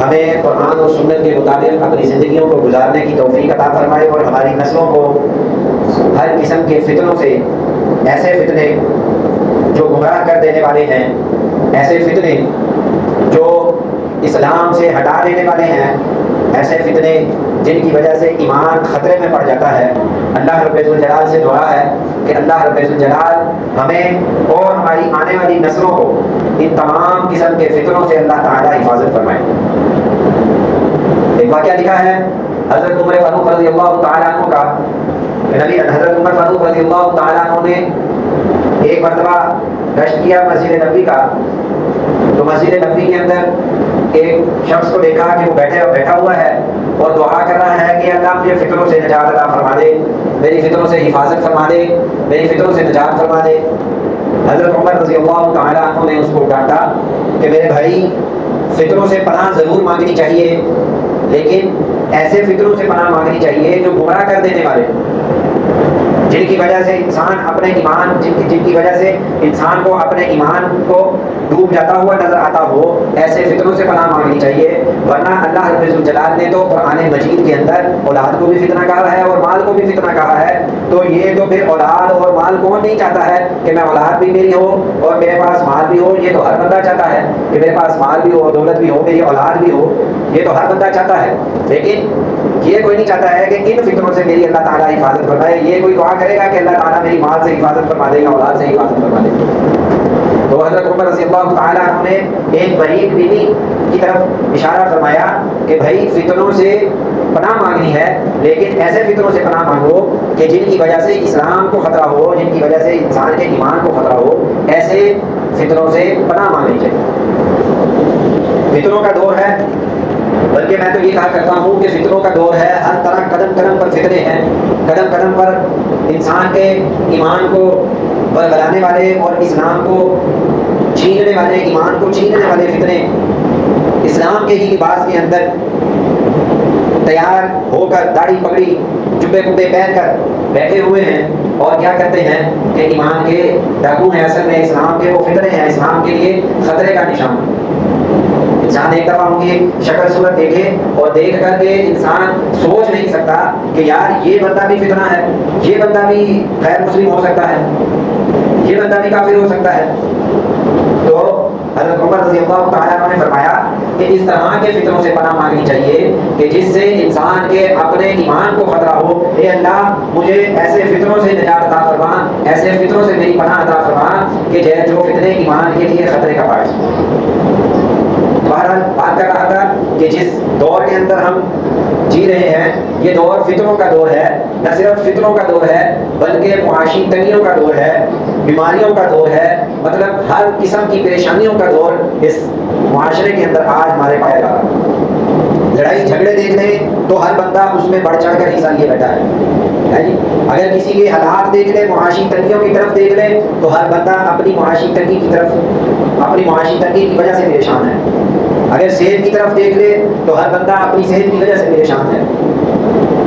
ہمیں قرآن اور سنت کے مطابق اپنی زندگیوں کو گزارنے کی توفیق عطا فرمائے، اور ہماری نسلوں کو ہر قسم کے فتنوں سے، ایسے فتنے جو گمراہ کر دینے والے ہیں، ایسے فتنے جو اسلام سے ہٹا دینے والے ہیں، ایسے فتنے جن کی وجہ سے ایمان خطرے میں پڑ جاتا ہے، اللہ رب الجلال سے دعا ہے کہ اللہ رب الجلال ہمیں اور ہماری آنے والی نسلوں کو ان تمام قسم کے فتنوں سے اللہ تعالیٰ حفاظت فرمائے۔ ایک واقعہ لکھا ہے حضرت عمر فاروق رضی اللہ تعالیٰ عنہ کا، حضرت عمر فاروق رضی اللہ تعالیٰ عنہ نے ایک مرتبہ گشت کیا مسجد نبوی کا، تو مسجد نبوی کے اندر ایک شخص کو دیکھا کہ وہ بیٹھا ہوا ہے اور دعا کر رہا ہے کہ اللہ مجھے فطروں سے نجات عطا فرما دے، میری فطروں سے حفاظت فرما دے، میری فطروں سے نجات فرما دے۔ حضرت عمر رضی اللہ تعالیٰ عنہ نے اس کو ڈانٹا کہ میرے بھائی، فطروں سے پناہ ضرور مانگنی چاہیے، لیکن ایسے فطروں سے پناہ مانگنی چاہیے جو گمراہ کر دینے والے، جن کی وجہ سے انسان اپنے ایمان جن کی وجہ سے انسان کو اپنے ایمان کو ڈوب جاتا ہوا نظر آتا ہو، ایسے فطروں سے پناہ مانگنی چاہیے۔ ورنہ اللہ رب الجلال نے تو قرآن مجید کے اندر اولاد کو بھی فتنہ کہا ہے اور مال کو بھی فتنہ کہا ہے، تو یہ تو پھر اولاد اور مال کون نہیں چاہتا ہے کہ میں اولاد بھی میری ہو اور میرے پاس مال بھی ہو؟ یہ تو ہر بندہ چاہتا ہے کہ میرے پاس مال بھی ہو، دولت بھی ہو، میری اولاد بھی ہو، یہ تو ہر بندہ چاہتا ہے، لیکن یہ کوئی نہیں چاہتا ہے کہ ان فطروں سے میری اللہ تعالیٰ حفاظت فرمائے۔ یہ کوئی دعا کرے گا کہ اللہ تعالیٰ میری مال سے حفاظت فرما دے گا، اولاد سے حفاظت فرما دے گا۔ تو حضرت عمر رضی اللہ تعالیٰ عنہ نے ایک بریک بیوی کی طرف اشارہ فرمایا کہ بھائی، فطروں سے پناہ مانگنی ہے، لیکن ایسے فطروں سے پناہ مانگو کہ جن کی وجہ سے اسلام کو خطرہ ہو، جن کی وجہ سے انسان کے ایمان کو خطرہ ہو، ایسے فطروں سے پناہ مانگنی چاہیے۔ فطروں کا دور ہے، بلکہ میں تو یہ کہا کرتا ہوں کہ فطروں کا دور ہے، ہر طرح قدم قدم پر فطرے ہیں، قدم قدم پر انسان کے ایمان کو برگلانے والے اور اسلام کو چھیننے والے، ایمان کو چھیننے والے فتنے اسلام کے ہی لباس کے اندر تیار ہو کر، داڑھی پگڑی جبے کبے پہن کر بیٹھے ہوئے ہیں، اور کیا کرتے ہیں کہ ایمان کے ڈاکو ہیں، اصل میں اسلام کے وہ فطرے ہیں، اسلام کے لیے خطرے کا نشان۔ انسان ایک دفعہ ان کی شکل صورت دیکھے اور دیکھ کر کے انسان سوچ نہیں سکتا کہ یار یہ بندہ بھی فتنہ ہے، یہ بندہ بھی غیر مسلم ہو سکتا ہے، یہ بندہ بھی کافر ہو سکتا ہے۔ تو حضرت عمر رضی اللہ تعالیٰ عنہ نے فرمایا کہ اس طرح کے فطروں سے پناہ مانگنی چاہیے کہ جس سے انسان کے اپنے ایمان کو خطرہ ہو۔ اے اللہ، مجھے ایسے فطروں سے نجات عطا فرما، ایسے فطروں سے میری پناہ عطا فرما کہ جو فتنے ایمان کے لیے خطرے کا باعث ہو۔ بہرحال بات کر رہا تھا کہ جس دور کے اندر ہم جی رہے ہیں، یہ دور فطروں کا دور ہے، نہ صرف فطروں کا دور ہے بلکہ معاشی تنگیوں کا دور ہے، بیماریوں کا دور ہے، مطلب ہر قسم کی پریشانیوں کا دور اس معاشرے کے اندر آج ہمارے پایا جا رہا ہے۔ لڑائی جھگڑے دیکھ لیں تو ہر بندہ اس میں بڑھ چڑھ کر حصہ لیے بیٹھا ہے جی۔ اگر کسی کے حالات دیکھ لیں، معاشی تنگیوں کی طرف دیکھ لیں، تو ہر بندہ اپنی معاشی تنگی کی طرف، اپنی معاشی تنگی کی وجہ سے پریشان ہے۔ اگر صحت کی طرف دیکھ لے تو ہر بندہ اپنی صحت کی وجہ سے پریشان ہے۔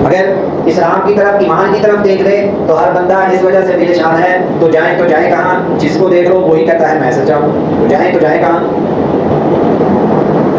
اگر اسلام کی طرف، ایمان کی طرف دیکھ لے تو ہر بندہ اس وجہ سے پریشان ہے۔ تو جائیں کہاں؟ جس کو دیکھ لو وہی کہتا ہے میں سچا ہوں، تو جائیں کہاں؟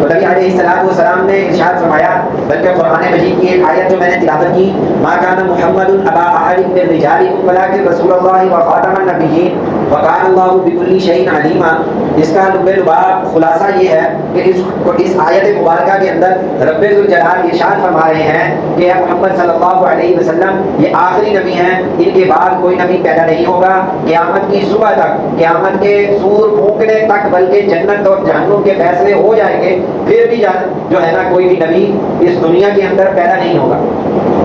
تو نبی علیہ الصلوۃ والسلام نے ارشاد فرمایا، بلکہ قرآن مجید کی ایک آیت جو میں نے تلاوت کی، ما کان محمد ابا احد من رجالکم ولکن رسول اللہ وخاتم النبیین وکان اللہ بکل شیء علیما۔ اس کا لب لباب خلاصہ یہ ہے کہ اس آیت مبارکہ کے اندر رب ذوالجلال ارشاد فرما رہے ہیں کہ محمد صلی اللہ علیہ وسلم یہ آخری نبی ہیں، ان کے بعد کوئی نبی پیدا نہیں ہوگا قیامت کی صبح تک، قیامت کے سور پھونکنے تک، بلکہ جنت اور جہنم کے فیصلے ہو جائیں گے، پھر بھی جو ہے نا کوئی بھی نبی اس دنیا کے اندر پیدا نہیں ہوگا،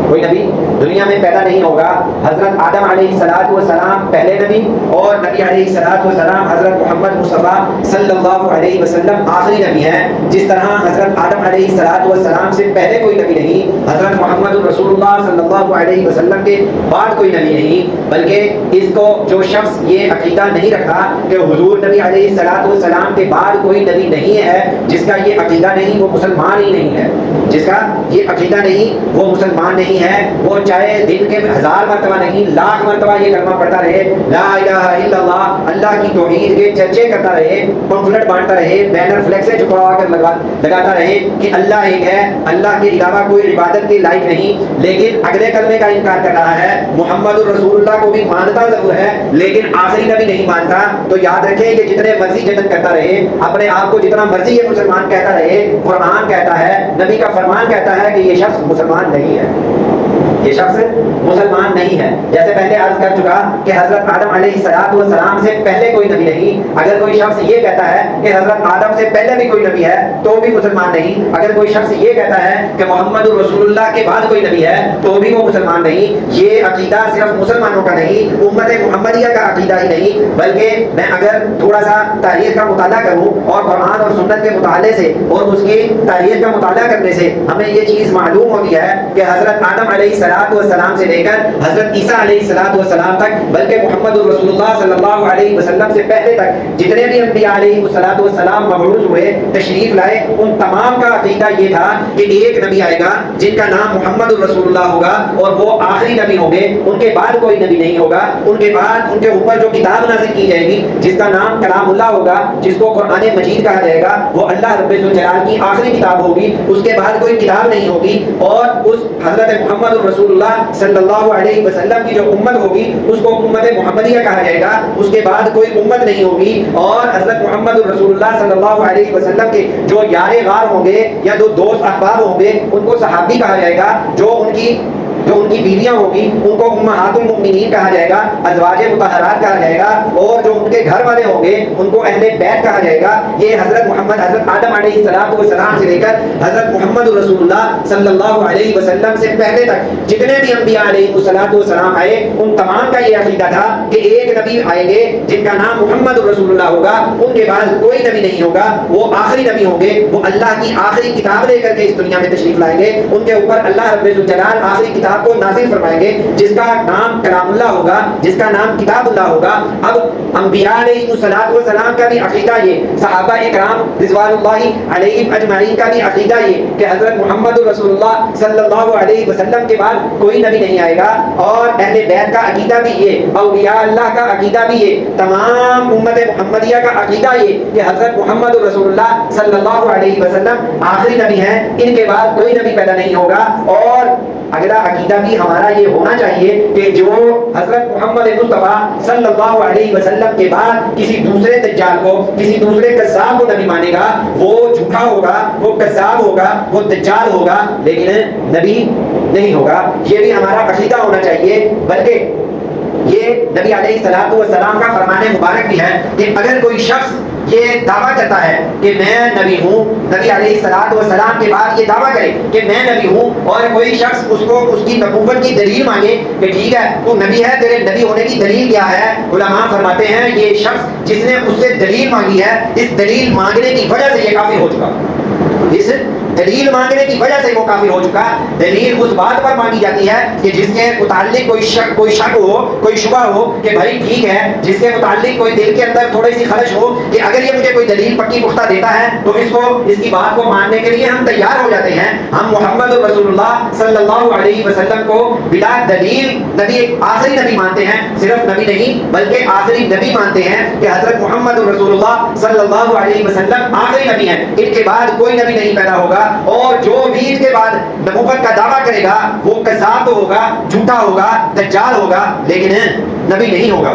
کوئی نبی دنیا میں پیدا نہیں ہوگا۔ حضرت آدم علیہ الصلوۃ والسلام پہلے نبی، اور نبی علیہ الصلوۃ والسلام حضرت محمد مصطفیٰ صلی اللہ علیہ وسلم آخری نبی ہیں۔ جس طرح حضرت آدم علیہ الصلوۃ والسلام سے پہلے کوئی نبی نہیں، حضرت محمد رسول اللہ صلی اللہ علیہ وسلم کے بعد کوئی نبی نہیں، بلکہ اس کو جو شخص یہ عقیدہ نہیں رکھا کہ حضور نبی علیہ الصلوۃ والسلام کے بعد کوئی نبی نہیں ہے، جس کا یہ عقیدہ نہیں وہ مسلمان ہی نہیں ہے، جس کا یہ عقیدہ نہیں وہ مسلمان نہیں نہیں ہے وہ چاہے دن کے 1000 مرتبہ نہیں 1,00,000 مرتبہ یہ کلمہ پڑھتا رہے، لا الہ الا اللہ، اللہ کی توحید کے چرچے کرتا رہے، پمفلٹ بانٹتا رہے، بینر فلیکسیں چھپا کر لگاتا رہے کہ اللہ ایک ہے، اللہ کے علاوہ کوئی عبادت کے لائق نہیں، لیکن اگلے کلمے کا انکار کر رہا ہے، محمد الرسول اللہ کو بھی مانتا ضرور ہے لیکن آخری نبی نہیں مانتا، تو یاد رکھیں یہ جتنے مرضی جنت کرتا رہے، اپنے آپ کو جتنا مرضی یہ مسلمان کہتا رہے، قرآن کہتا ہے، نبی کا فرمان کہتا ہے کہ یہ شخص مسلمان نہیں ہے، یہ شخص مسلمان نہیں ہے۔ جیسے پہلے عرض کر چکا کہ حضرت آدم علیہ السلام سے پہلے کوئی نبی نہیں، اگر کوئی شخص یہ کہتا ہے کہ حضرت آدم سے پہلے بھی کوئی نبی ہے تو بھی مسلمان نہیں، اگر کوئی شخص یہ کہتا ہے کہ محمد الرسول اللہ کے بعد کوئی نبی ہے تو بھی وہ مسلمان نہیں۔ یہ عقیدہ صرف مسلمانوں کا نہیں، امت محمدیہ کا عقیدہ ہی نہیں، بلکہ میں اگر تھوڑا سا تاریخ کا مطالعہ کروں اور قرآن اور سنت کے مطالعے سے اور اس کی تاریخ کا مطالعہ کرنے سے ہمیں یہ چیز معلوم ہوتی ہے کہ حضرت آدم علیہ السلام سے لے کر حضرت عیسیٰ علیہ السلام تک، بلکہ محمد الرسول اللہ صلی اللہ علیہ وسلم سے پہلے تک جتنے بھی انبیاء علیہ السلام مبعوث ہوئے، تشریف لائے، ان تمام کا عقیدہ یہ تھا کہ ایک نبی آئے گا جن کا نام محمد الرسول اللہ ہوگا اور وہ آخری نبی ہوں گے، ان کے بعد کوئی نبی نہیں ہوگا، ان کے بعد ان کے اوپر جو کتاب نازل کی جائے گی جس کا نام کلام اللہ ہوگا، جس کو قرآن مجید کہا جائے گا، وہ اللہ رب الجلال کی آخری کتاب ہوگی، اس کے بعد کوئی کتاب نہیں ہوگی، اور اس حضرت محمد الرسول اللہ صلی اللہ علیہ وسلم کی جو امت ہوگی اس کو امت محمدیہ کہا جائے گا، اس کے بعد کوئی امت نہیں ہوگی، اور حضرت محمد الرسول اللہ صلی اللہ علیہ وسلم کے جو یار غار ہوں گے یا جو دوست احباب ہوں گے ان کو صحابی کہا جائے گا، جو ان کی بیویاں ہوں گی ان کو امہات المؤمنین کہا جائے گا، ازواج مطہرات کہا جائے گا، اور جو ان کے گھر والے ہوں گے ان کو اہل بیت کہا جائے گا۔ یہ حضرت آدم علیہ السلام سے لے کر حضرت محمد رسول اللہ صلی اللہ علیہ وسلم سے پہلے تک جتنے بھی انبیاء علیہ السلام آئے ان تمام کا یہ عقیدہ تھا کہ ایک نبی آئیں گے جن کا نام محمد رسول اللہ ہوگا، ان کے بعد کوئی نبی نہیں ہوگا، وہ آخری نبی ہوں گے، وہ اللہ کی آخری کتاب لے کر کے اس دنیا میں تشریف لائیں گے، ان کے اوپر اللہ رب الجلال آخری کتاب کو نازل فرمائیں گے جس کا نام کلام اللہ ہوگا، جس کا نام کتاب اللہ ہوگا۔ اب انبیاء علیہ السلام کا بھی عقیدہ یہ، صحابہ اکرام رضوان اللہ علیہم اجمعین کا بھی عقیدہ یہ کہ حضرت محمد رسول اللہ صلی اللہ علیہ وسلم کے بعد کوئی نبی نہیں آئے گا، اور اہل بیت کا عقیدہ بھی یہ، اولیاء اللہ کا عقیدہ بھی یہ، تمام امت محمدیہ کا عقیدہ یہ کہ حضرت محمد رسول اللہ صلی اللہ علیہ وسلم آخری نبی ہیں، ان کے بعد کوئی نبی پیدا نہیں ہوگا۔ اور اگلا عقیدہ بھی ہمارا یہ ہونا چاہیے کہ جو حضرت محمد مصطفیٰ صلی اللہ علیہ وسلم کے بعد کسی دوسرے دجال کو، کسی دوسرے کذاب کو نبی مانے گا وہ جھوٹا ہوگا، وہ کذاب ہوگا، وہ دجال ہوگا، لیکن نبی نہیں ہوگا۔ یہ بھی ہمارا عقیدہ ہونا چاہیے، بلکہ یہ نبی علیہ السلام کا فرمان مبارک بھی ہے کہ اگر کوئی شخص یہ دعویٰ کرتا ہے کہ میں نبی ہوں، نبی علیہ السلام کے بعد یہ دعویٰ کرے کہ میں نبی ہوں، اور کوئی شخص اس کو اس کی نبوت کی دلیل مانگے کہ ٹھیک ہے تو نبی ہے، تیرے نبی ہونے کی دلیل کیا ہے، علماء فرماتے ہیں یہ شخص جس نے اس سے دلیل مانگی ہے، اس دلیل مانگنے کی وجہ سے یہ کافر ہو چکا، اس دلیل مانگنے کی وجہ سے وہ کافر ہو چکا۔ دلیل اس بات پر مانگی جاتی ہے کہ جس کے متعلق کوئی شک ہو، کوئی شبہ ہو کہ بھائی ٹھیک ہے، جس کے متعلق کوئی دل کے اندر تھوڑی سی خلش ہو کہ اگر یہ مجھے کوئی دلیل پکی پختہ دیتا ہے تو اس کی بات کو ماننے کے لیے ہم تیار ہو جاتے ہیں۔ ہم محمد رسول اللہ صلی اللہ علیہ وسلم کو بلا دلیل نبی آخری نبی مانتے ہیں، صرف نبی نہیں بلکہ آخری نبی مانتے ہیں کہ حضرت محمد رسول اللہ صلی اللہ علیہ وسلم آخری نبی ہیں، ان کے بعد کوئی نبی نہیں پیدا ہوگا، اور جو بھی ان کے بعد نبوت کا دعویٰ کرے گا وہ کذاب ہوگا، جھوٹا ہوگا، دجال ہوگا، لیکن نبی نہیں ہوگا،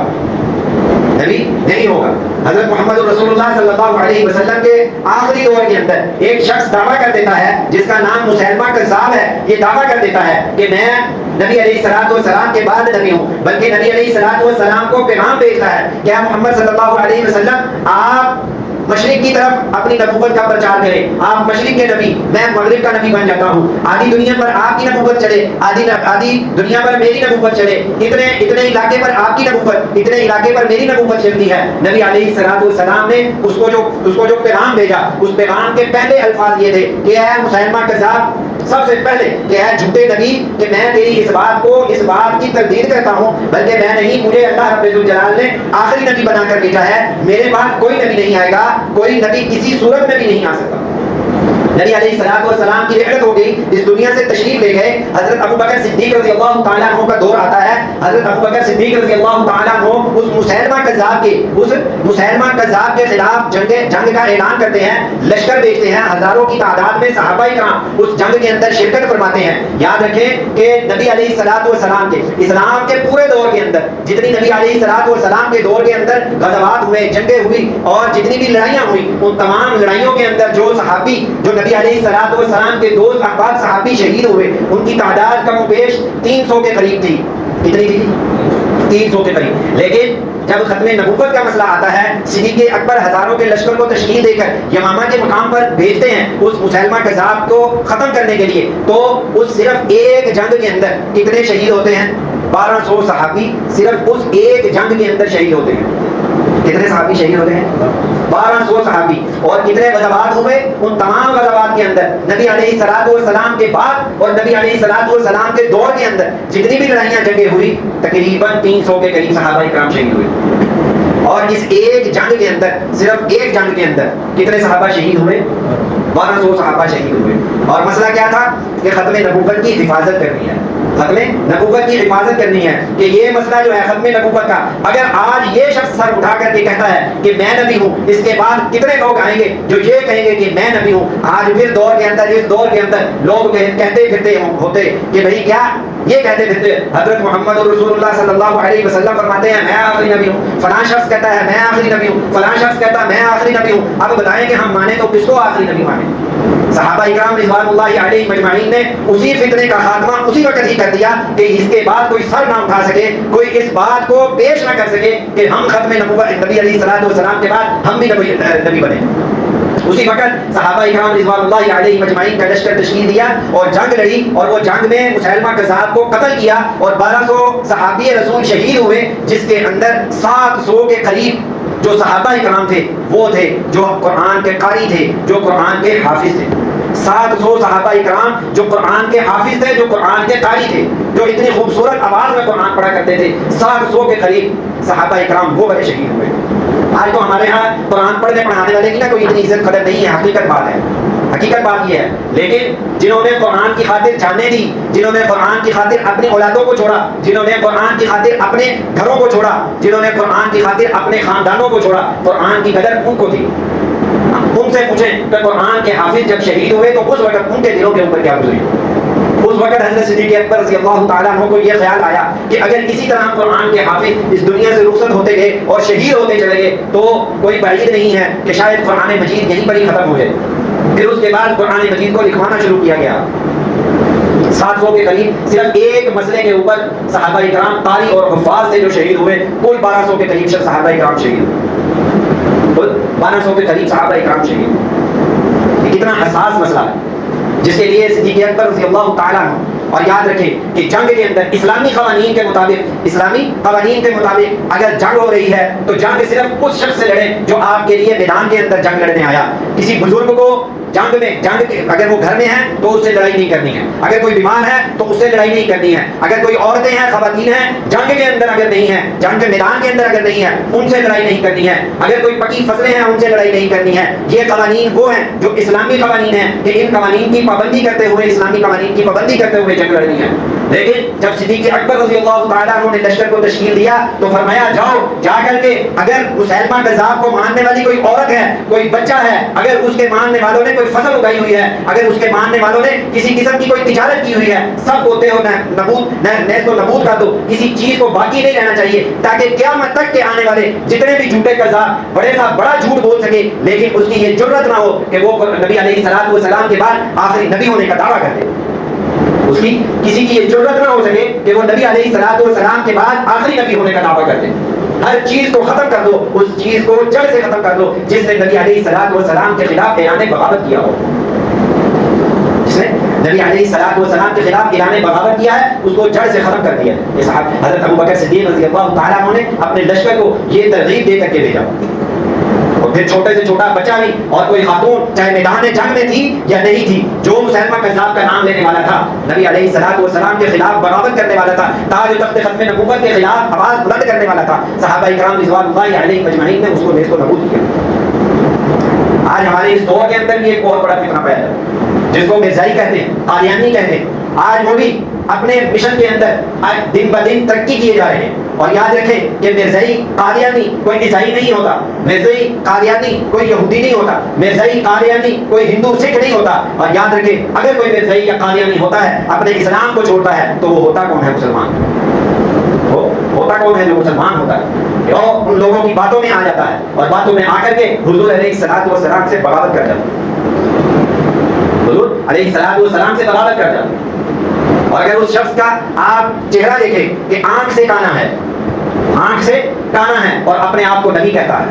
نبی نہیں ہوگا۔ حضرت محمد رسول اللہ صلی اللہ علیہ وسلم کے آخری دور کے اندر ایک شخص دعویٰ کر دیتا ہے جس کا نام مسیلمہ کذاب ہے، یہ دعویٰ کر دیتا ہے کہ میں نبی علیہ السلام کے بعد نبی ہوں، بلکہ نبی علیہ السلام کو پیغام بھیجتا ہے کہ محمد صلی اللہ علیہ وسلم آپ مشرق کی طرف اپنی نبوت کا پرچار کریں، آپ مشرق کے نبی، میں مغرب کا نبی بن جاتا ہوں، آدھی دنیا پر آپ کی نبوت چلے، آدھی دنیا پر میری نبوت چلے، اتنے علاقے پر آپ کی نبوت، اتنے علاقے پر میری نبوت چلتی ہے۔ نبی علیہ السلام نے اس کو جو پیغام بھیجا، اس پیغام کے پہلے الفاظ یہ تھے کہ اے مسیلمہ کذاب، سب سے پہلے کہ اے جھوٹے نبی، کہ میں تیری اس بات کی تردید کرتا ہوں، بلکہ میں نہیں، مجھے اللہ رب الجلال نے آخری نبی بنا کر بھیجا ہے، میرے بعد کوئی نبی نہیں آئے گا، کوئی نبی کسی صورت میں بھی نہیں آ سکتا، نبی علیہ الصلوۃ والسلام کی رحلت ہو گئی, اس دنیا سے تشریف لے گئے. حضرت ابوبکر صدیق رضی اللہ تعالیٰ عنہ کا دور آتا ہے. حضرت ابوبکر صدیق رضی اللہ تعالیٰ عنہ اس مسیلمہ کذاب کے خلاف جنگ کا اعلان کرتے ہیں, لشکر بھیجتے ہیں, ہزاروں کی تعداد میں صحابہ کرام اس جنگ کے اندر شرکت فرماتے ہیں. یاد رکھیں کہ نبی علیہ الصلوۃ والسلام کے اسلام کے پورے دور کے اندر جتنی نبی علیہ الصلوۃ والسلام کے دور کے اندر غزوات ہوئے, جنگیں ہوئی اور جتنی بھی لڑائیاں ہوئی, ان تمام لڑائیوں کے اندر جو صحابی جو نبی علیہ الصلوۃ والسلام کے دوست احباب صحابی شہید ہوئے, ان کی تعداد کم و بیش 300 کے قریب تھی. کتنی تھی؟ 300 کے قریب. لیکن جب ختم نبوت کا مسئلہ آتا ہے, صدیق اکبر ہزاروں کے لشکر کو تشکیل دے کر یمامہ کے مقام پر بھیجتے ہیں اس مسیلمہ کذاب کو ختم کرنے کے لیے. تو اس صرف ایک جنگ کے اندر کتنے شہید ہوتے ہیں؟ 1200 صحابی صرف اس ایک جنگ کے اندر شہید ہوتے ہیں. کتنے صحابی شہید ہوتے ہیں؟ 1200 صحابی. اور کتنے غزوات ہوئے؟ ان تمام غزوات کے اندر نبی علیہ الصلوۃ والسلام کے بعد اور نبی علیہ الصلوۃ والسلام کے دور کے اندر جتنی بھی لڑائیاں جنگیں ہوئی, تقریباً 300 کے قریب صحابہ کرام شہید ہوئے. اور اس ایک جنگ کے اندر, صرف ایک جنگ کے اندر کتنے صحابہ شہید ہوئے؟ 1200 صحابہ شہید ہوئے. اور مسئلہ کیا تھا کہ ختم نبوت کی حفاظت کرنی ہے, ختم نبوت کی حفاظت کرنی ہے. کہ یہ مسئلہ جو ہے ختم نبوت کا, اگر آج یہ شخص سر اٹھا کر کے کہتا ہے کہ میں نبی ہوں, اس کے بعد کتنے لوگ آئیں گے جو یہ کہیں گے کہ میں نبی ہوں؟ آج پھر دور کے اندر, اس دور کے اندر لوگ کہتے پھرتے ہوتے کہ بھئی کیا یہ کہتے پھرتے حضرت محمد رسول اللہ صلی اللہ علیہ وسلم فرماتے ہیں میں آخری نبی ہوں, فلاں شخص کہتا ہے میں آخری نبی ہوں, فلاں شخص کہتا ہے میں آخری نبی ہوں. اب بتائیں کہ ہم مانیں تو کس کو آخری نبی مانیں؟ صحابہ اکرام رضوان اللہ علیہ مجمعین نے اسی فتنے کا خاتمہ اسی وقت ہی کر دیا کہ اس کے بعد کوئی سر نہ اٹھا سکے, کوئی اس بات کو پیش نہ کر سکے کہ ہم ختم نبوت نبی علیہ الصلوۃ والسلام کے بعد ہم بھی نبی بنے. اسی وقت صحابہ اکرام رضوان اللہ علیہ مجمعین کا لشکر تشکیل دیا اور جنگ لڑی, اور وہ جنگ میں مسیلمہ کذاب کو قتل کیا اور 1200 صحابی رسول شہید ہوئے, جس کے اندر 700 کے قریب جو صحابہ اکرام تھے وہ تھے جو قرآن کے قاری تھے, جو قرآن کے حافظ تھے. 700 صحابہ اکرام جو قرآن کے حافظ تھے, جو قرآن کے قاری تھے, جو اتنی خوبصورت آواز میں قرآن پڑھا کرتے تھے. 700 کے قریب صحابہ اکرام وہ بڑے شہید ہوئے. آج تو ہمارے ہاں قرآن پڑھنے پڑھانے والے کی نا کوئی اتنی عزت قدر نہیں ہے, حقیقت بات ہے, حقیقت بات یہ ہے. لیکن جنہوں نے قرآن کی خاطر جانیں دی, جنہوں نے قرآن کی خاطر اپنی اولادوں کو چھوڑا, جنہوں نے قرآن کی خاطر اپنے گھروں کو چھوڑا, جنہوں نے قرآن کی خاطر اپنے خاندانوں کو چھوڑا, قرآن کی قدر ان کو تھی. ان سے پوچھیں کہ قرآن کے حافظ جب شہید ہوئے تو اس وقت ان کے دلوں کے اوپر کیا گزری؟ اس وقت حضرت صدیق اکبر رضی اللہ تعالیٰ عنہ کو یہ خیال آیا کہ اگر اسی طرح قرآن کے حافظ اس دنیا سے رخصت ہوتے گئے اور شہید ہوتے چلے گئے تو کوئی بعید نہیں ہے کہ شاید قرآن مجید یہیں پر ہی ختم ہو جائے. پھر اس کے بعد قرآن مجید کو لکھوانا شروع کیا گیا. 700 کے قریب صرف ایک مسئلے کے اوپر صحابہ اکرام قاری اور حفاظ تھے جو شہید ہوئے. کل 1200 کے قریب صحابہ اکرام شہید ہوئے. کل 1200 کے قریب صحابہ اکرام شہید ہوئے. یہ کتنا حساس مسئلہ ہے جس کے لیے صدیق اکبر رضی اللہ تعالیٰ عنہ. اور یاد رکھیں کہ جنگ کے اندر اسلامی قوانین کے مطابق اگر جنگ ہو رہی ہے تو جنگ صرف اس شخص سے لڑیں جو آپ کے لیے میدان کے اندر جنگ لڑنے آیا. کسی بزرگ کو جنگ اگر وہ گھر میں ہے تو اس سے لڑائی نہیں کرنی ہے, اگر کوئی بیمار ہے تو اس سے لڑائی نہیں کرنی ہے, اگر کوئی عورتیں ہیں خواتین ہیں جنگ کے اندر اگر نہیں ہے, جنگ کے میدان کے اندر اگر نہیں ہے, ان سے لڑائی نہیں کرنی ہے, اگر کوئی پکی فصلیں ہیں ان سے لڑائی نہیں کرنی ہے. یہ قوانین وہ ہیں جو اسلامی قوانین ہیں کہ ان قوانین کی پابندی کرتے ہوئے, اسلامی قوانین کی پابندی کرتے ہوئے جنگ لڑنی ہے. لیکن جب صدیق اکبر رضی اللہ تعالیٰ عنہ نے لشکر کو تشکیل دیا تو فرمایا جاؤ جا کر کے اگر مسیلمہ کذاب کو ماننے والی کوئی عورت ہے, کوئی بچہ ہے, اگر اس کے ماننے والوں نے کوئی فصل اگائی ہوئی ہے, اگر اس کے ماننے والوں نے کسی قسم کی کوئی تجارت کی ہوئی ہے, سب کو نیست و نبود کر دو. کسی چیز کو باقی نہیں رہنا چاہیے تاکہ قیامت تک کے آنے والے جتنے بھی جھوٹے کذاب بڑے سا بڑا جھوٹ بول سکے لیکن اس کی یہ جرت نہ ہو کہ وہ نبی علیہ الصلوۃ والسلام کے بعد آخری نبی ہونے کا دعویٰ کرتے. اس کی کسی کی یہ جرت نہ ہو سکے کہ وہ نبی علیہ الصلوۃ والسلام کے بعد آخری نبی ہونے کا دعویٰ کرتے. ہر چیز کو ختم کر دو, اس چیز کو جڑ سے ختم کر دو جس نے نبی علیہ الصلوۃ والسلام کے خلاف اعلان بغاوت کیا ہو. جس نے نبی علیہ الصلوۃ والسلام کے خلاف اعلان بغاوت کیا ہے اس کو جڑ سے ختم کر دیا. یہ صاحب حضرت ابوبکر صدیق رضی اللہ تعالیٰ عنہ نے اپنے لشکر کو یہ ترغیب دے کر کے بھیجا. اور پھر چھوٹے سے چھوٹا بچہ بھی اور کوئی خاتون چاہے میدان جنگ میں تھی یا نہیں تھی, جو مسیلمہ کذاب کا نام لینے والا تھا, نبی علیہ الصلوۃ والسلام کے خلاف بغاوت کرنے والا تھا, تاج و تخت ختم نبوت کے خلاف آواز بلند کرنے والا تھا, صحابہ اکرام رضوان اللہ علیہ مجمعین نے اس کو نیست و نابود کیا. آج ہمارے اس دور کے اندر بھی ایک بہت بڑا فتنہ پیدا ہے جس کو مرزائی کہتے ہیں، قادیانی کہتے ہیں. آج وہ بھی اپنے مشن کے اندر دن بدن ترقی کیے جا رہے ہیں. اور یاد رکھیں کہ مرزائی قادیانی کوئی عیسائی نہیں ہوتا، مرزائی قادیانی کوئی یہودی نہیں ہوتا، مرزائی قادیانی کوئی ہندو سکھ نہیں ہوتا. اور یاد رکھیں اگر کوئی مرزائی یا قادیانی ہوتا ہے اپنے اسلام کو چھوڑتا ہے تو وہ ہوتا کون ہے؟ مسلمان. وہ ہوتا کون ہے جو مسلمان ہوتا ہے؟ اور ان لوگوں کی باتوں میں آ جاتا ہے اور باتوں میں آ کر کے حضور علیہ الصلوۃ والسلام سے بغاوت کر جاتا ہے. حضور علیہ الصلوۃ والسلام سے بغاوت کر جاتا ہے. اور اگر اس شخص کا آپ چہرہ دیکھیں کہ آنکھ سے کانا ہے، آنکھ سے کانا ہے اور اپنے آپ کو نبی کہتا ہے.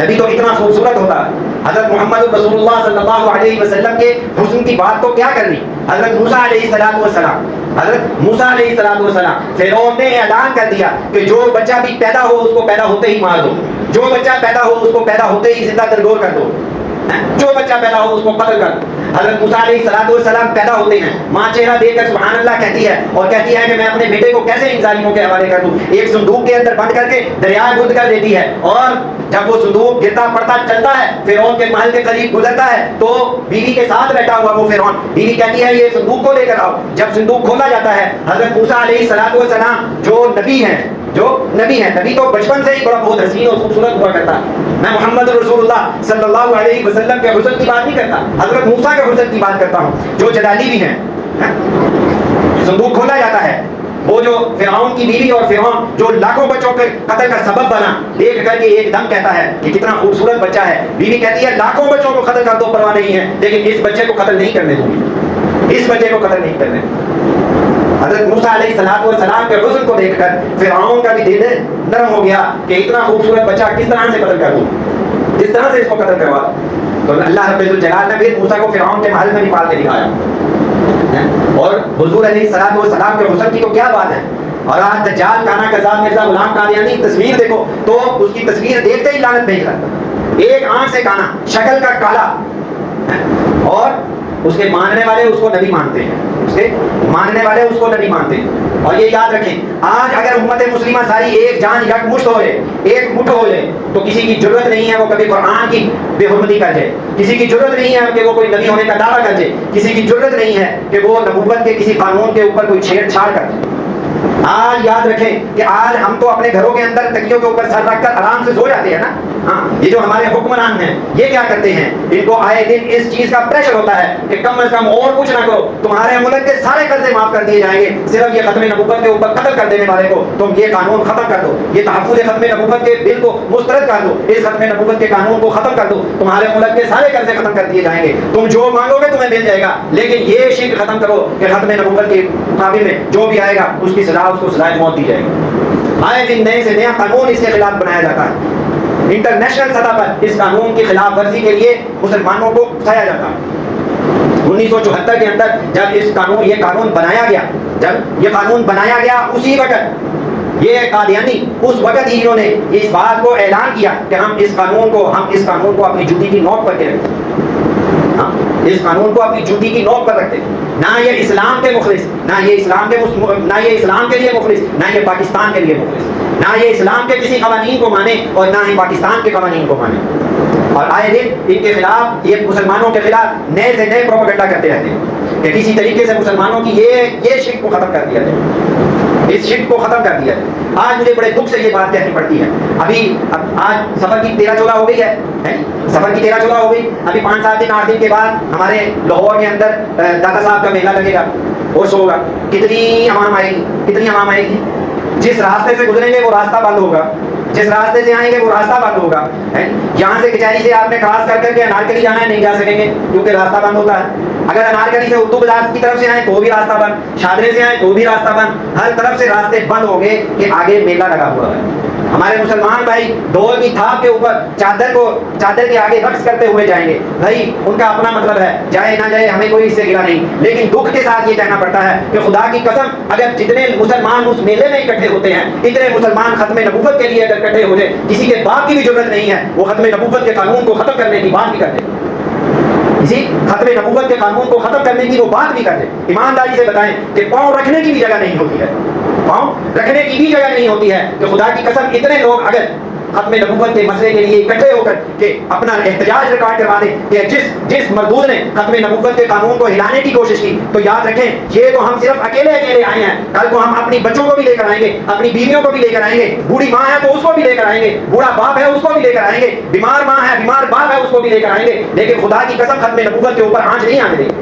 نبی تو اتنا خوبصورت ہوتا ہے. حضرت محمد رسول اللہ صلی اللہ علیہ وسلم کے حسن کی بات تو کیا کرنی. حضرت موسیٰ علیہ السلام فرعون نے اعلان کر دیا کہ جو بچہ بھی پیدا ہو اس کو پیدا ہوتے ہی مار دو، جو بچہ پیدا ہو اس کو پیدا ہوتے ہی زندہ درگور کر دو، جو بچہ پیدا ہو اس کو قتل کر دو. حضرت موسیٰ علیہ السلام پیدا ہوتے ہیں، ماں چہرہ دیکھ کر سبحان اللہ کہتی ہے اور کہتی ہے کہ میں اپنے بیٹے کو کیسے ان ظالموں کے حوالے کر دوں. ایک صندوق کے اندر بند کر کے دریائے بدھ کر دیتی ہے. اور جب وہ صندوق گرتا پڑتا چلتا ہے فرعون کے محل کے قریب گزرتا ہے تو بیوی کے ساتھ بیٹھا ہوا وہ فرعون، بیوی کہتی ہے یہ صندوق کو لے کر آؤ. جب صندوق کھولا جاتا ہے حضرت موسیٰ علیہ السلام جو نبی ہیں، نبی تو بچپن سے ہی بڑا بہت حسین اور خوبصورت ہوا کرتا ہے. میں محمد رسول اللہ صلی اللہ علیہ وسلم کے حسن کی بات نہیں کرتا، حضرت موسیٰ کے حسن کی بات کرتا ہوں جو جلالی بھی ہیں. صندوق کھولا جاتا ہے، وہ جو فرعون کی بیوی اور فرعون جو لاکھوں بچوں کے قتل کا سبب بنا، دیکھ کر کے ایک دم کہتا ہے کہ کتنا خوبصورت بچہ ہے. بیوی کہتی ہے لاکھوں بچوں کو قتل کر دو پرواہ نہیں ہے لیکن اس بچے کو قتل نہیں کرنے دوں گی، اس بچے کو قتل نہیں کرنے. حضرت موسیٰ علیہ السلام کے حسن کو دیکھ کر فرعون کا بھی دل نرم ہو گیا کہ اتنا خوبصورت بچہ کس طرح سے قتل کر دوں، کس طرح سے اس کو قتل کروا. تو اللہ رب الجلال نے پھر موسیٰ کو فرعون کے محل میں بھی پال کے دکھایا. اور حضور علیہ السلام کے حسن کی تو کیا بات ہے. اور آج دجال کانا کذاب مرزا غلام قادیانی کی تصویر دیکھو تو اس کی تصویر دیکھتے ہی لعنت بھیج رہا ہے. ایک آنکھ سے کانا، شکل کا کالا، اور اس کے ماننے والے اس کو نبی مانتے ہیں، اس کے ماننے والے اس کو نبی مانتے ہیں. اور یہ یاد رکھیں آج اگر امت مسلمہ ساری ایک جان یک مشت ہو جائے، ایک مٹھ ہو جائے تو کسی کی ضرورت نہیں ہے وہ کبھی قرآن کی بے حرمتی کر جائے، کسی کی ضرورت نہیں ہے کہ وہ کوئی نبی ہونے کا دعویٰ کر جائے، کسی کی ضرورت نہیں ہے کہ وہ نبوت کے کسی قانون کے اوپر کوئی چھیڑ چھاڑ کر جائے. آج یاد رکھیں کہ آج ہم تو اپنے گھروں کے اندر تکیوں کے اوپر سر رکھ کر آرام سے سو جاتے ہیں نا. ہاں یہ جو ہمارے حکمران ہیں یہ کیا کرتے ہیں، ان کو آئے دن اس چیز کا پریشر ہوتا ہے کہ کم از کم اور کچھ نہ کرو تمہارے ملک کے سارے قرضے معاف کر دیے جائیں گے، صرف یہ ختم نبوت کے اوپر قتل کر دینے والے کو تم یہ قانون ختم کر دو، یہ تحفظ ختم نبوت کے بل کو مسترد کر دو، اس ختم نبوت کے قانون کو ختم کر دو، تمہارے ملک کے سارے قرضے ختم کر دیے جائیں گے، تم جو مانگو گے تمہیں مل جائے گا. لیکن یہ شرک ختم کرو کہ ختم نبوت کے مقابلے میں جو بھی آئے گا اس کی سزا اس کو سزائے موت دی جائے گی. آئے دن نئے سے نیا قانون اس کے خلاف بنایا جاتا ہے. انٹرنیشنل سطح پر اس قانون کی خلاف ورزی کے لیے مسلمانوں کو اکسایا جاتا ہے. 1974 کے اندر جب یہ قانون بنایا گیا اسی وقت یہ قادیانی اس وقت ہی انہوں نے اس بات کو اعلان کیا کہ ہم اس قانون کو اپنی جوتی کی نوک پر رکھتے ہیں، اس قانون کو اپنی جوتی کی نوک پر رکھتے ہیں. نہ یہ اسلام کے مخلص، نہ یہ اسلام کے لیے مخلص، نہ یہ پاکستان کے لیے مخلص، نہ یہ اسلام کے کسی قوانین کو مانے اور نہ ہی پاکستان کے قوانین کو مانے. اور آئے دن ان کے خلاف یہ مسلمانوں کے خلاف نئے سے نئے پروپیگنڈا کرتے رہتے ہیں کہ کسی طریقے سے مسلمانوں کی یہ شرک کو ختم کر دیا جائے، اس شرک کو ختم کر دیا جائے. آج مجھے بڑے دکھ سے یہ بات کہنی پڑتی ہے. آج سفر کی 13 ہو گئی ہے، سفر کی 13 ہو گئی. ابھی 5-7 دن 8 دن کے بعد ہمارے لاہور کے اندر دادا صاحب کا میلہ لگے گا، ہوش ہوگا. کتنی عوام آئے گی. جس راستے سے گزریں گے وہ راستہ بند ہوگا، جس راستے سے آئیں گے وہ راستہ بند ہوگا. یہاں سے کچہری سے آپ نے کراس کر کے انارکلی جانا ہے، نہیں جا سکیں گے کیونکہ راستہ بند ہوتا ہے. اگر انارکلی سے اردو بازار کی طرف سے آئیں تو بھی راستہ بند، شادرے سے آئیں تو بھی راستہ بند، ہر طرف سے راستے بند ہو گئے کہ آگے میلہ لگا ہوا ہے. ہمارے مسلمان بھائی ڈھول کی تھاپ کے اوپر چادر کے آگے رقص کرتے ہوئے جائیں گے. بھائی ان کا اپنا مطلب ہے، جائے نہ جائے ہمیں کوئی اس سے گلا نہیں. لیکن دکھ کے ساتھ یہ کہنا پڑتا ہے کہ خدا کی قسم اگر جتنے مسلمان اس میلے میں اکٹھے ہوتے ہیں اتنے مسلمان ختم نبوت کے لیے اگر اکٹھے ہو جائے کسی کے باپ کی بھی ضرورت نہیں ہے وہ ختم نبوت کے قانون کو ختم کرنے کی بات بھی کرتے، کسی ختم نبوت کے قانون کو ختم کرنے کی وہ بات بھی کرتے. ایمانداری سے بتائیں کہ پاؤں رکھنے کی بھی جگہ نہیں ہوتی ہے، پاؤں رکھنے کی بھی جگہ نہیں ہوتی ہے کہ خدا کی قسم اتنے لوگ اگر ختم نبوت کے مسئلے کے لیے اکٹھے ہو کر کہ اپنا احتجاج ریکارڈ کروا دیں کہ جس مردود نے ختم نبوت کے قانون کو ہلانے کی کوشش کی تو یاد رکھیں یہ تو ہم صرف اکیلے آئے ہیں، کل کو ہم اپنی بچوں کو بھی لے کر آئیں گے، اپنی بیویوں کو بھی لے کر آئیں گے، بوڑھی ماں ہے تو اس کو بھی لے کر آئیں گے، بوڑھا باپ ہے اس کو بھی لے کر آئیں گے، بیمار ماں ہے بیمار باپ ہے اس کو بھی لے کر آئیں گے، لیکن خدا کی قسم ختم نبوت کے اوپر آنچ نہیں آنے دیں گے،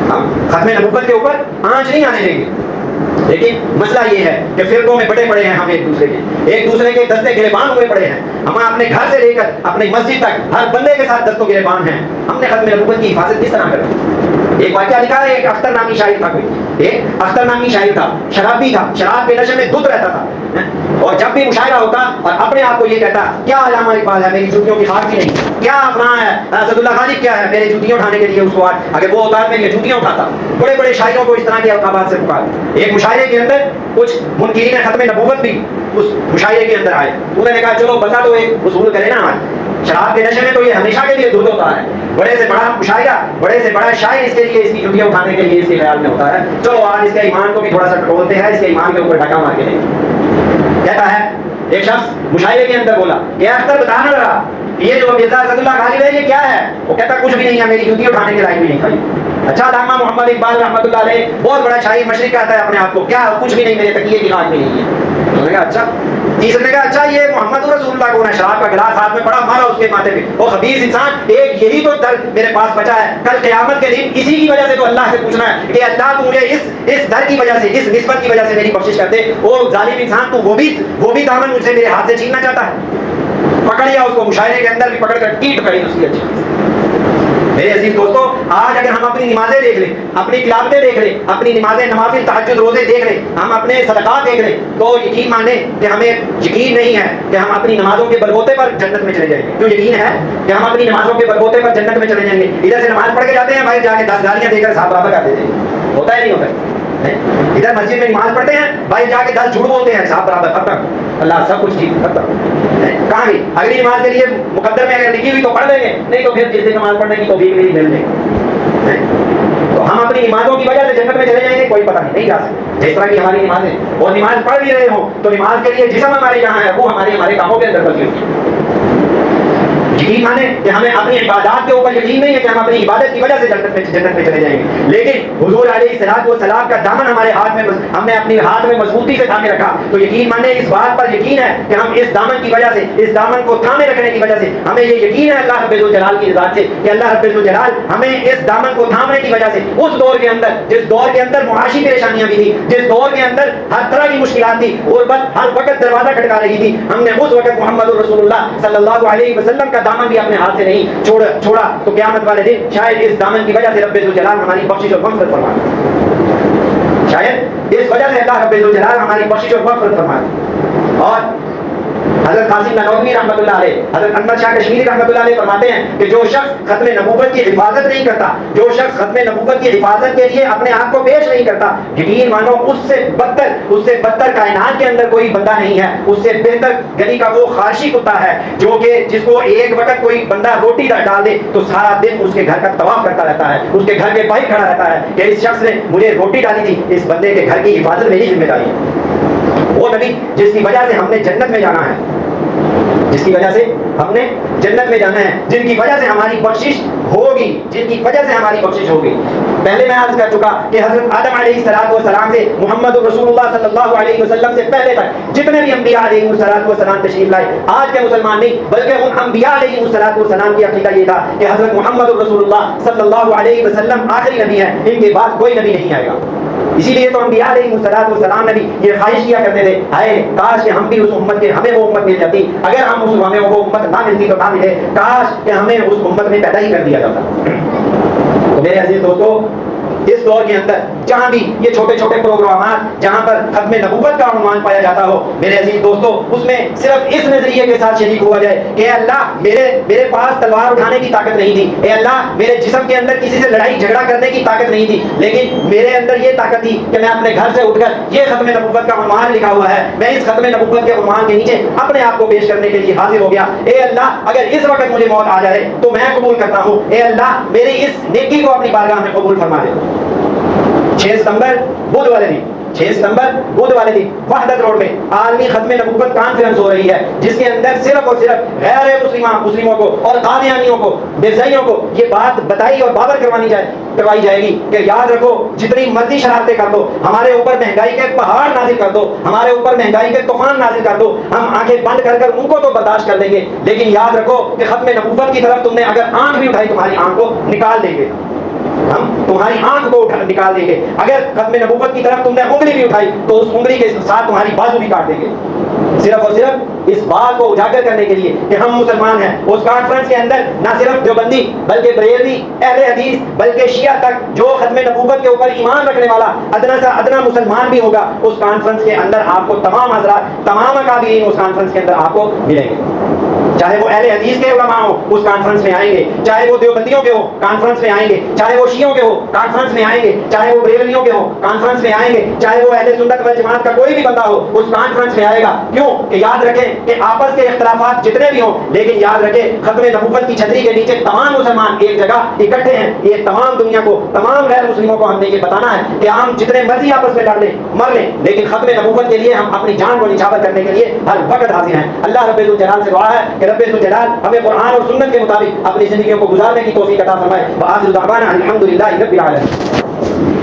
ہم ختم نبوت کے اوپر آنچ نہیں آنے دیں گے۔ لیکن مسئلہ یہ ہے کہ فرقوں میں بٹے پڑے ہیں ہم ایک دوسرے کے دستے گریبان ہوئے پڑے ہیں، ہم اپنے گھر سے لے کر اپنی مسجد تک ہر بندے کے ساتھ دستوں گریبان ہیں۔ ہم نے ختم نبوت کی حفاظت کس طرح کریں؟ ایک واقعہ لکھا ہے، ایک اختر نامی شاعر تھا، ایک اختر نامی شاعر تھا، شرابی تھا، شراب کے نشے میں دھت رہتا تھا، اور جب بھی مشاعرہ ہوتا اور اپنے آپ کو یہ کہتا کیا علامہ اقبال ہے، میری جوتیوں کی خاک بھی نہیں، کیا افراح ہے، اسد اللہ غالب کیا ہے، میرے جوتیاں اٹھانے کے لیے اس کو اگر وہ ہوتا ہے میری جوتیاں اٹھاتا۔ بڑے بڑے شاعروں کو اس طرح کے القابات سے پکار۔ ایک مشاعرے کے اندر کچھ منکرین ختم نبوت بھی اس مشاعرے کے اندر آئے، انہوں نے کہا چلو بتا دو ایک اصول کرے نا ہمارے، شراب کے نشے میں تو یہ ہمیشہ کے لیے دھت ہوتا ہے، بڑے سے بڑا مشاعرہ بڑے سے بڑا شاعر اس کے لیے اس کی جوتیاں اٹھانے کے لیے اس کے خیال میں ہوتا ہے، چلو آج اس کے ایمان کو بھی تھوڑا سا ٹٹولتے ہیں، اس کے ایمان کے اوپر ڈھکا مار کے دیں۔ کہتا ہے ایک شخص مشاعرے کے اندر بولا کہ اختر بتانا ذرا یہ جو مرزا اسد اللہ غالب ہے یہ کیا ہے؟ وہ کہتا کچھ بھی نہیں ہے، میری جوتی اٹھانے کے لائق بھی نہیں کھائی۔ اچھا علامہ محمد اقبال رحمۃ اللہ علیہ بہت بڑا شاعر مشرق کہتا ہے اپنے آپ کو، کیا کچھ بھی نہیں، میرے تکیے کی خاک بھی نہیں ہے۔ انہوں نے کہا اچھا، تیسرے نے کہا اچھا یہ محمد رسول اللہ کون ہے؟ شراب کا گلاس ہاتھ میں پڑا، مارا اس کے ماتھے پہ، وہ خبیث انسان، ایک یہی تو در میرے پاس بچا ہے، کل قیامت کے دن اسی کی وجہ سے تو اللہ سے پوچھنا ہے کہ اللہ تو مجھے اس در کی وجہ سے اس نسبت کی وجہ سے میری بخشش کر دے۔ وہ ظالم انسان تو وہ بھی دامن مجھ سے میرے ہاتھ سے چھیننا چاہتا ہے۔ پکڑ لیا اس کو، مشاعرے کے اندر بھی پکڑ کر ٹیٹ پکڑی اس کی اچھی۔ میرے عزیز دوستو، آج اگر ہم اپنی نمازیں دیکھ لیں، اپنی تلاوتیں دیکھ لیں، اپنی نمازیں نوافل تہجد روزے دیکھ لیں، ہم اپنے صدقات دیکھ لیں، تو یقین مانیں کہ ہمیں یقین نہیں ہے کہ ہم اپنی نمازوں کے بلبوتے پر جنت میں چلے جائیں گے۔ کیوں یقین ہے کہ ہم اپنی نمازوں کے بلبوتے پر جنت میں چلے جائیں گے؟ ادھر سے نماز پڑھ کے جاتے ہیں، باہر جا کے 10 گالیاں دے کر حساب برابر کر دیتے ہیں، ہوتا ہے نہیں ہوتا ہے؟ ادھر مسجد میں نماز پڑھتے ہیں، باہر جا کے 10 جھوٹ بولتے ہیں، حساب برابر ختم، اللہ سب کچھ ٹھیک ختم۔ کہاں گئی اگلی نماز کے لیے مقدر میں اگر لکھی ہوئی تو پڑھ لیں گے، نہیں تو پھر جس دن نماز پڑھنے کی توفیق نہیں مل لیں گے۔ تو ہم اپنی نمازوں کی وجہ سے جنت میں چلے جائیں گے؟ کوئی پتہ نہیں جا سکتے۔ جس طرح کی ہماری نمازیں، اور نماز پڑھ بھی رہے ہوں تو نماز کے لیے جسم ہمارے جہاں ہے وہ ہمارے کاموں کے اندر بدلی ہوتی ہے۔ یقین مانے کہ ہمیں اپنی عبادات کے اوپر یقین نہیں ہے کہ ہم اپنی عبادت کی وجہ سے جنت میں چلے جائیں گے، لیکن حضور علیہ الصلوۃ والسلام کا دامن ہمارے ہاتھ میں، ہم نے اپنے ہاتھ میں مضبوطی سے تھامے رکھا، تو یقین مانے اس بات پر یقین ہے کہ ہم اس دامن کی وجہ سے، اس دامن کو تھامے رکھنے کی وجہ سے ہمیں یہ یقین ہے اللہ رب الجلال کی ذات سے کہ اللہ رب الجلال ہمیں اس دامن کو تھامنے کی وجہ سے اس دور کے اندر، جس دور کے اندر معاشی پریشانیاں بھی تھی، جس دور کے اندر ہر طرح کی مشکلات تھی، غربت ہر وقت دروازہ کھٹکا رہی تھی، ہم نے اس وقت محمد رسول اللہ صلی اللہ علیہ وسلم کا دامن بھی اپنے ہاتھ سے نہیں چھوڑا، تو قیامت والے دن شاید اس دامن کی وجہ سے رب الجلال ہماری بخشش اور مغفرت فرمائے، شاید اس وجہ سے اللہ رب الجلال ہماری بخشش اور مغفرت فرمائے۔ اور حضرت قاسم نانوتوی رحمۃ اللہ علیہ، حضرت انور شاہ کشمیری رحمۃ اللہ علیہ فرماتے ہیں کہ جو شخص ختم نبوت کی حفاظت نہیں کرتا، جو شخص ختم نبوت کی حفاظت کے لیے اپنے آپ کو پیش نہیں کرتا، یقین مانو اس سے بدتر کائنات کے اندر کوئی بندہ نہیں ہے، اس سے بہتر گلی کا وہ خارشی کتا ہے جو کہ جس کو ایک وقت کوئی بندہ روٹی ڈال دے تو سارا دن اس کے گھر کا طواف کرتا رہتا ہے، اس کے گھر کے باہر کھڑا رہتا ہے کہ اس شخص نے مجھے روٹی ڈالی تھی، اس بندے کے گھر کی حفاظت میری ذمہ داری ہے۔ وہ نبی جس کی وجہ سے ہم نے جنت میں جانا ہے، جس کی وجہ سے ہم نے جنت میں جانا ہے، جن کی وجہ سے ہماری بخشش ہوگی، جن کی وجہ سے ہماری بخشش ہوگی۔ پہلے میں عرض کر چکا کہ حضرت آدم علیہ السلام سے محمد رسول اللہ صلی اللہ علیہ وسلم سے پہلے تک جتنے بھی انبیاء علیہ السلام تشریف لائے، آج کے مسلمان نہیں بلکہ ان انبیاء علیہ السلام کی عقیدہ یہ تھا کہ حضرت محمد رسول اللہ صلی اللہ علیہ وسلم آخری نبی ہے، ان کے بعد کوئی نبی نہیں آئے گا۔ اسی لیے تو انبیاء علیہ السلام نے بھی یہ خواہش کیا کرتے تھے، ہائے کاش کہ ہم بھی اس امت کے، ہمیں وہ امت مل جاتی، اگر ہمیں وہ امت نہ ملتی تو نہ ملے، کاش کہ ہمیں اس امت میں پیدا ہی کر دیا جاتا۔ تو میرے عزیز دوستو، اس دور کے اندر جہاں بھی یہ چھوٹے چھوٹے پروگرامات جہاں پر ختم نبوت کا عنوان پایا جاتا ہو، میرے عزیز دوستو اس میں صرف اس نظریے کے ساتھ شریک ہوا جائے کہ اے اللہ میرے پاس تلوار اٹھانے کی طاقت نہیں تھی، اے اللہ میرے جسم کے اندر کسی سے لڑائی جھگڑا کرنے کی طاقت نہیں تھی، لیکن میرے اندر یہ طاقت تھی کہ میں اپنے گھر سے اٹھ کر یہ ختم نبوت کا عنوان لکھا ہوا ہے، میں اس ختم نبوت کے عنوان کے نیچے اپنے آپ کو پیش کرنے کے لیے حاضر ہو گیا۔ اے اللہ اگر اس وقت مجھے موت آ جائے تو میں قبول کرتا ہوں، اے اللہ میری اس نیکی کو اپنی بارگاہ میں قبول فرما دے۔ 6 ستمبر بدھ والے دن 6 ستمبر بدھ والے دن وحدت روڈ میں عالمی ختم نبوت کانفرنس ہو رہی ہے، جس کے اندر صرف اور صرف غیر مسلموں کو اور قادیانیوں کو، مرزائیوں کو یہ بات بتائی اور بابر کروائی جائے گی کہ یاد رکھو جتنی مرضی شرارتیں کر دو، ہمارے اوپر مہنگائی کے پہاڑ نازل کر دو، ہمارے اوپر مہنگائی کے طوفان نازل کر دو، ہم آنکھیں بند کر کر ان کو تو برداشت کر دیں گے، لیکن یاد رکھو کہ ختم نبوت کی طرف تم نے اگر آنکھ بھی اٹھائی تمہاری آنکھ کو نکال دیں گے، ہم تمہاری آنکھ کو نکال دیں گے، اگر ختم نبوت کی طرف تم نے انگلی بھی اٹھائی تو اس انگلی کے ساتھ تمہاری بازو بھی کاٹ دیں گے، صرف اور صرف اس بات کو اجاگر کرنے کے لیے کہ ہم مسلمان ہیں۔ اس کانفرنس کے اندر نہ صرف دیوبندی بلکہ بریلوی، اہل حدیث بلکہ شیعہ تک جو ختم نبوت کے اوپر ایمان رکھنے والا ادنا سا ادنا مسلمان بھی ہوگا، اس کانفرنس کے اندر آپ کو تمام حضرات، تمام اکابرین اس کانفرنس کے اندر آپ کو ملیں گے، چاہے وہ اہل حدیث کے علماء ہو اس کانفرنس میں آئیں گے، چاہے وہ دیوبندیوں کے ہو کانفرنس میں آئیں گے، چاہے وہ شیعوں کے ہو کانفرنس میں آئیں گے، چاہے وہ بریلویوں کے ہو کانفرنس میں آئیں گے، چاہے وہ اہل سنت والجماعت کا کوئی بھی بندہ ہو اس کانفرنس میں آئے گا۔ کیوں کہ یاد رکھیں کہ آپس کے اختلافات جتنے بھی ہوں، لیکن یاد رکھیں ختم نبوت کی چھتری کے نیچے تمام مسلمان ایک جگہ اکٹھے ہیں۔ یہ تمام دنیا کو، تمام غیر مسلموں کو ہم نے یہ بتانا ہے کہ ہم جتنے مرضی آپس میں لڑ لیں مر لیں، لیکن ختم نبوت کے لیے ہم اپنی جان کو نچھاور کرنے کے لیے ہر وقت حاضر ہیں۔ اللہ رب الجلال سے دعا ہے کہ رب الجلال ہمیں قرآن اور سنت کے مطابق اپنی زندگیوں کو گزارنے کی توفیق عطا فرمائے۔ وآخر دعوانا الحمدللہ رب العالمین۔